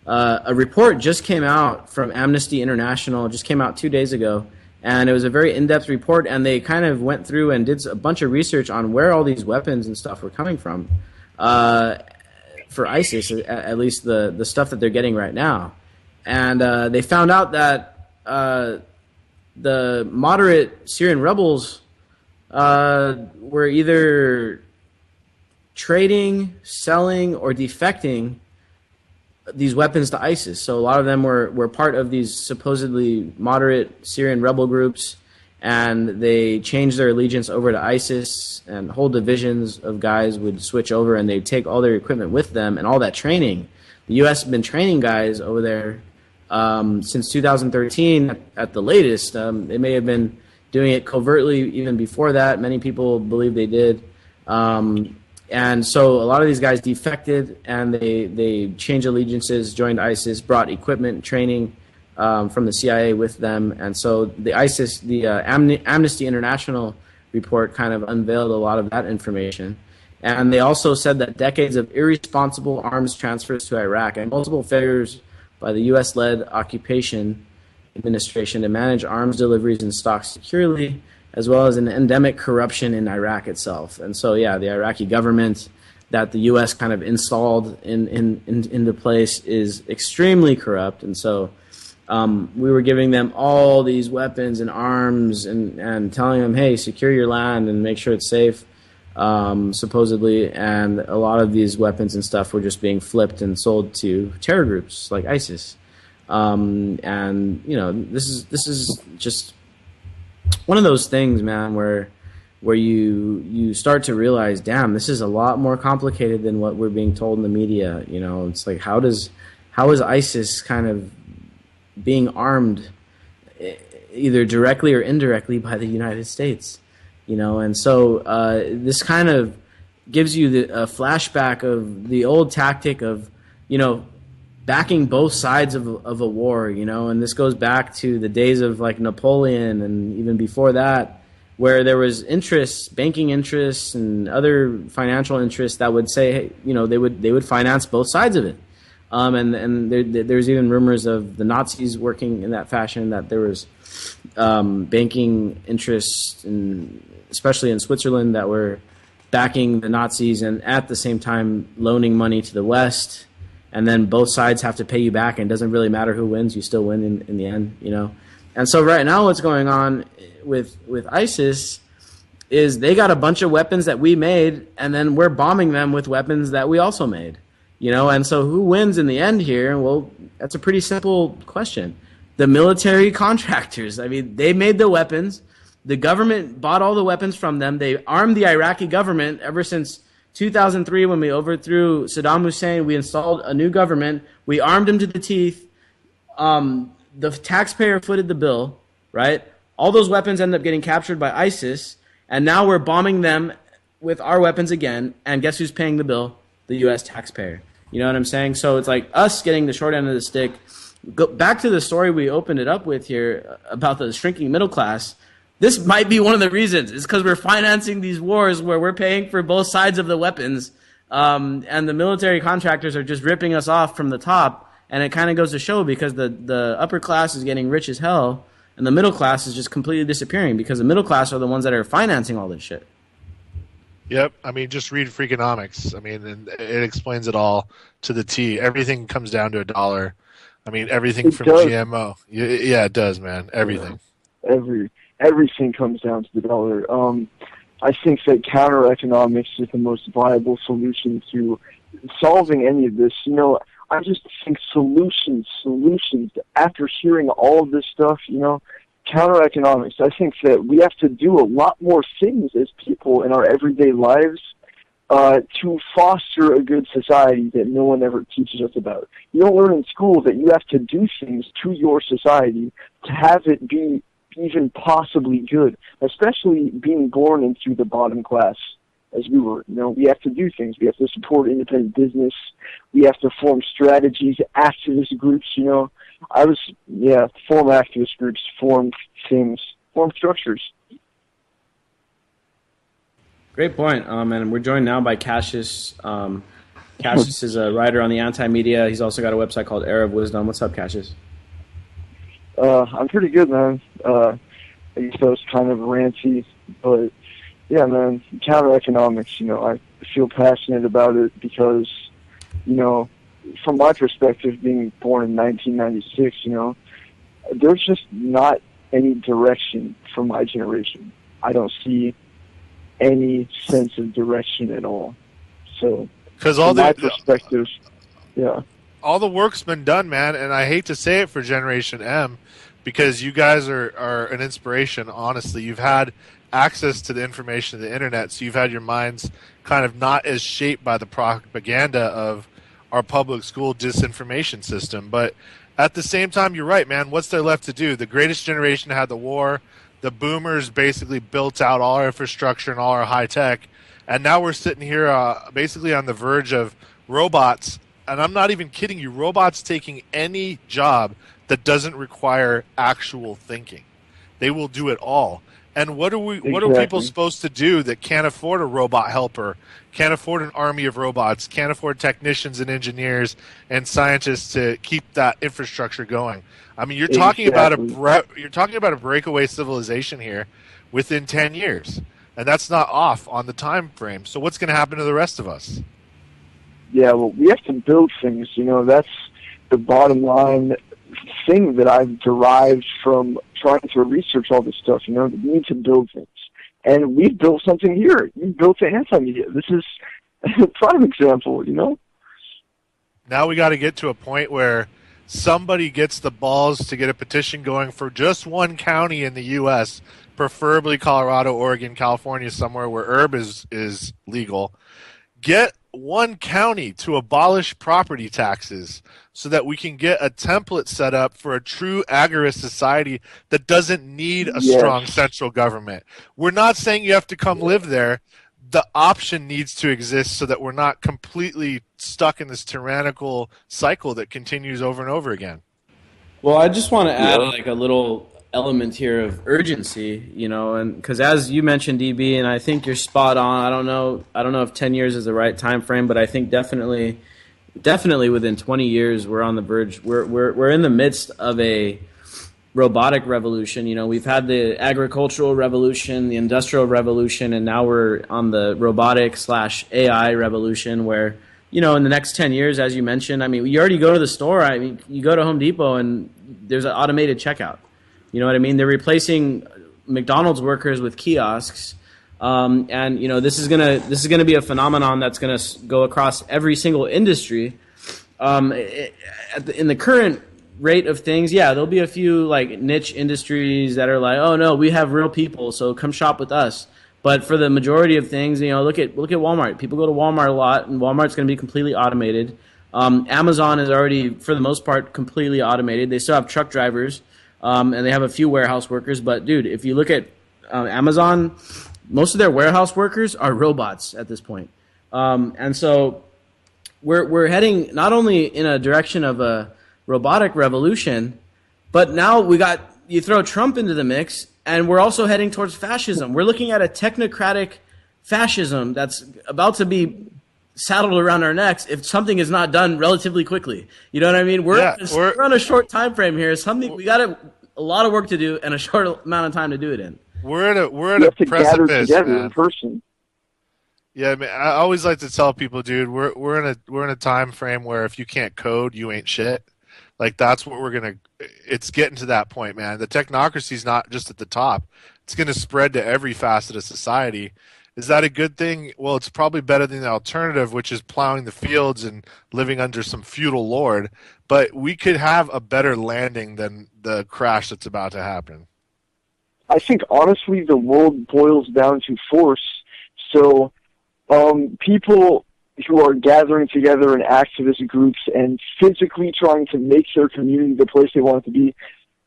a report just came out from Amnesty International, just came out 2 days ago, and it was a very in-depth report, and they kind of went through and did a bunch of research on where all these weapons and stuff were coming from for ISIS, at least the stuff that they're getting right now. And they found out that the moderate Syrian rebels were either trading, selling, or defecting these weapons to ISIS. So a lot of them were part of these supposedly moderate Syrian rebel groups, and they changed their allegiance over to ISIS, and whole divisions of guys would switch over and they'd take all their equipment with them and all that training. The U.S. has been training guys over there since 2013 at the latest. They may have been doing it covertly even before that. Many people believe they did. And so a lot of these guys defected, and they changed allegiances, joined ISIS, brought equipment, training from the CIA with them. And so the Amnesty International report kind of unveiled a lot of that information. And they also said that decades of irresponsible arms transfers to Iraq and multiple failures by the U.S.-led occupation administration to manage arms deliveries and stocks securely, as well as an endemic corruption in Iraq itself. And so, yeah, the Iraqi government that the U.S. kind of installed into place is extremely corrupt. And so we were giving them all these weapons and arms and telling them, hey, secure your land and make sure it's safe, supposedly. And a lot of these weapons and stuff were just being flipped and sold to terror groups like ISIS. And, you know, this is just one of those things, man, where you start to realize, damn, this is a lot more complicated than what we're being told in the media. You know, it's like, how is ISIS kind of being armed either directly or indirectly by the United States, and so this kind of gives you a flashback of the old tactic of, backing both sides of a war, and this goes back to the days of like Napoleon and even before that, where there was interests, banking interests and other financial interests that would say, hey, they would finance both sides of it. And there's even rumors of the Nazis working in that fashion, that there was banking interests, especially in Switzerland, that were backing the Nazis and at the same time loaning money to the West. And then both sides have to pay you back, and it doesn't really matter who wins, you still win in the end, And so right now what's going on with ISIS is they got a bunch of weapons that we made, and then we're bombing them with weapons that we also made. And so who wins in the end here? Well, that's a pretty simple question. The military contractors. I mean, they made the weapons. The government bought all the weapons from them. They armed the Iraqi government ever since 2003 when we overthrew Saddam Hussein. We installed a new government. We armed him to the teeth. The taxpayer footed the bill, right? All those weapons end up getting captured by ISIS, and now we're bombing them with our weapons again, and guess who's paying the bill? The U.S. taxpayer. You know what I'm saying? So it's like us getting the short end of the stick. Go back to the story we opened it up with here about the shrinking middle class. This might be one of the reasons. It's because we're financing these wars where we're paying for both sides of the weapons, and the military contractors are just ripping us off from the top. And it kind of goes to show, because the upper class is getting rich as hell, and the middle class is just completely disappearing, because the middle class are the ones that are financing all this shit. Yep. I mean, just read Freakonomics. I mean, and it explains it all to the T. Everything comes down to a dollar. I mean, everything from GMO. Yeah, it does, man. Everything. Everything comes down to the dollar. I think that counter economics is the most viable solution to solving any of this. I just think solutions. After hearing all of this stuff, counter economics. I think that we have to do a lot more things as people in our everyday lives to foster a good society that no one ever teaches us about. You don't learn in school that you have to do things to your society to have it be even possibly good, especially being born into the bottom class as we were. We have to do things. We have to support independent business. We have to form strategies, activist groups, form activist groups, form things, form structures. Great point. And we're joined now by Cassius. Cassius is a writer on the Anti-Media. He's also got a website called Era of Wisdom. What's up, Cassius? I'm pretty good, man. I guess I was kind of ranty, but yeah, man, counter economics, I feel passionate about it because, from my perspective, being born in 1996, there's just not any direction for my generation. I don't see any sense of direction at all. So, from my perspective, yeah. All the work's been done, man, and I hate to say it for Generation M, because you guys are an inspiration, honestly. You've had access to the information of the internet, so you've had your minds kind of not as shaped by the propaganda of our public school disinformation system. But at the same time, you're right, man. What's there left to do? The greatest generation had the war. The boomers basically built out all our infrastructure and all our high tech, and now we're sitting here basically on the verge of robots. And I'm not even kidding you, robots taking any job that doesn't require actual thinking. They will do it all. And what are people supposed to do that can't afford a robot helper, can't afford an army of robots, can't afford technicians and engineers and scientists to keep that infrastructure going? I mean, you're talking about a breakaway civilization here within 10 years. And that's not off on the time frame. So what's going to happen to the rest of us? Yeah, well, we have to build things. That's the bottom line thing that I've derived from trying to research all this stuff. We need to build things. And we've built something here. You built the Anti-Media. This is a prime example, Now we got to get to a point where somebody gets the balls to get a petition going for just one county in the U.S., preferably Colorado, Oregon, California, somewhere where herb is legal. get one county to abolish property taxes so that we can get a template set up for a true agorist society that doesn't need a strong central government. We're not saying you have to come live there. The option needs to exist so that we're not completely stuck in this tyrannical cycle that continues over and over again. Well, I just want to add like a little element here of urgency, you know, and because as you mentioned, DB, and I think you're spot on. I don't know if 10 years is the right time frame, but I think definitely within 20 years we're on the verge. We're in the midst of a robotic revolution. You know, we've had the agricultural revolution, the industrial revolution, and now we're on the robotic/AI revolution where, you know, in the next 10 years, as you mentioned, I mean, you already go to the store. I mean, you go to Home Depot and there's an automated checkout. You know what I mean? They're replacing McDonald's workers with kiosks, and you know this is gonna be a phenomenon that's gonna go across every single industry. In the current rate of things, yeah, there'll be a few like niche industries that are like, oh no, we have real people, so come shop with us. But for the majority of things, you know, look at Walmart. People go to Walmart a lot, and Walmart's going to be completely automated. Amazon is already, for the most part, completely automated. They still have truck drivers. And they have a few warehouse workers, but dude, if you look at Amazon, most of their warehouse workers are robots at this point. And so we're heading not only in a direction of a robotic revolution, but now you throw Trump into the mix, and we're also heading towards fascism. We're looking at a technocratic fascism that's about to be saddled around our necks if something is not done relatively quickly. You know what I mean? We're on a short time frame here. We got a lot of work to do and a short amount of time to do it in. We're at a precipice, together man. in person. Yeah, I mean, I always like to tell people, dude, we're in a time frame where if you can't code, you ain't shit. Like that's what it's getting to that point, man. The technocracy's not just at the top. It's going to spread to every facet of society. Is that a good thing? Well, it's probably better than the alternative, which is plowing the fields and living under some feudal lord. But we could have a better landing than the crash that's about to happen. I think, honestly, the world boils down to force. So people who are gathering together in activist groups and physically trying to make their community the place they want it to be,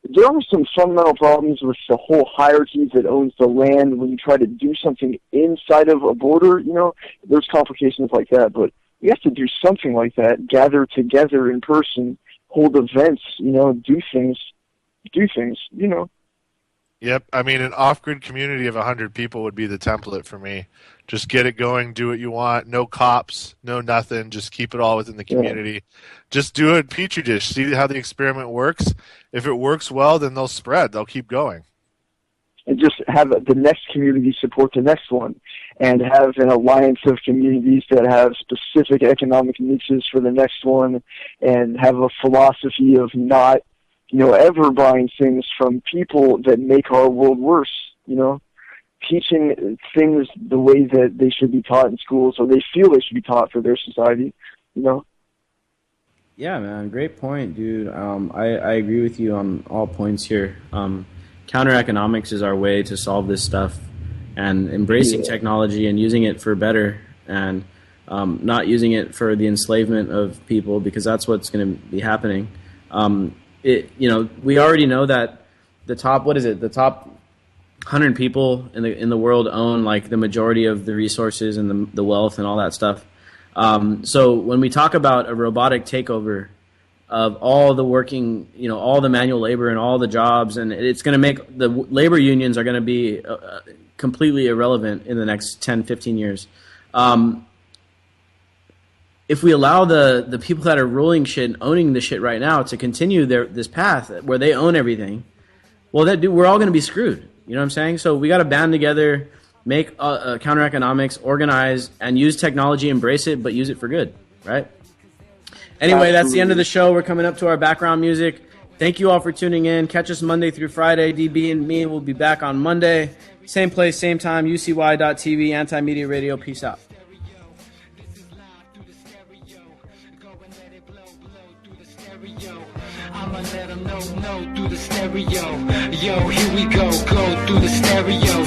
there are some fundamental problems with the whole hierarchy that owns the land when you try to do something inside of a border. You know, there's complications like that, but we have to do something like that, gather together in person, hold events, you know, do things, you know. Yep. I mean, an off-grid community of 100 people would be the template for me. Just get it going, do what you want, no cops, no nothing, just keep it all within the community. Yeah. Just do it petri dish, see how the experiment works. If it works well, then they'll spread, they'll keep going. And just have the next community support the next one, and have an alliance of communities that have specific economic niches for the next one, and have a philosophy of not, you know, ever buying things from people that make our world worse, you know, teaching things the way that they should be taught in schools, or they feel they should be taught for their society, you know. Yeah, man, great point, dude. I agree with you on all points here. Counter economics is our way to solve this stuff, and embracing technology and using it for better, and not using it for the enslavement of people, because that's what's going to be happening. You know, we already know that the top 100 people in the world own like the majority of the resources and the wealth and all that stuff. So when we talk about a robotic takeover of all the working, you know, all the manual labor and all the jobs, and it's going to make the labor unions are going to be completely irrelevant in the next 10, 15 years. If we allow the people that are ruling shit and owning the shit right now to continue this path where they own everything, well, we're all going to be screwed. You know what I'm saying? So we got to band together, make counter economics, organize, and use technology, embrace it, but use it for good, right? Anyway, that's the end of the show. We're coming up to our background music. Thank you all for tuning in. Catch us Monday through Friday. DB and me will be back on Monday. Same place, same time, ucy.tv, Anti-Media Radio. Peace out. I'ma let them know through the stereo. Yo, here we go through the stereo.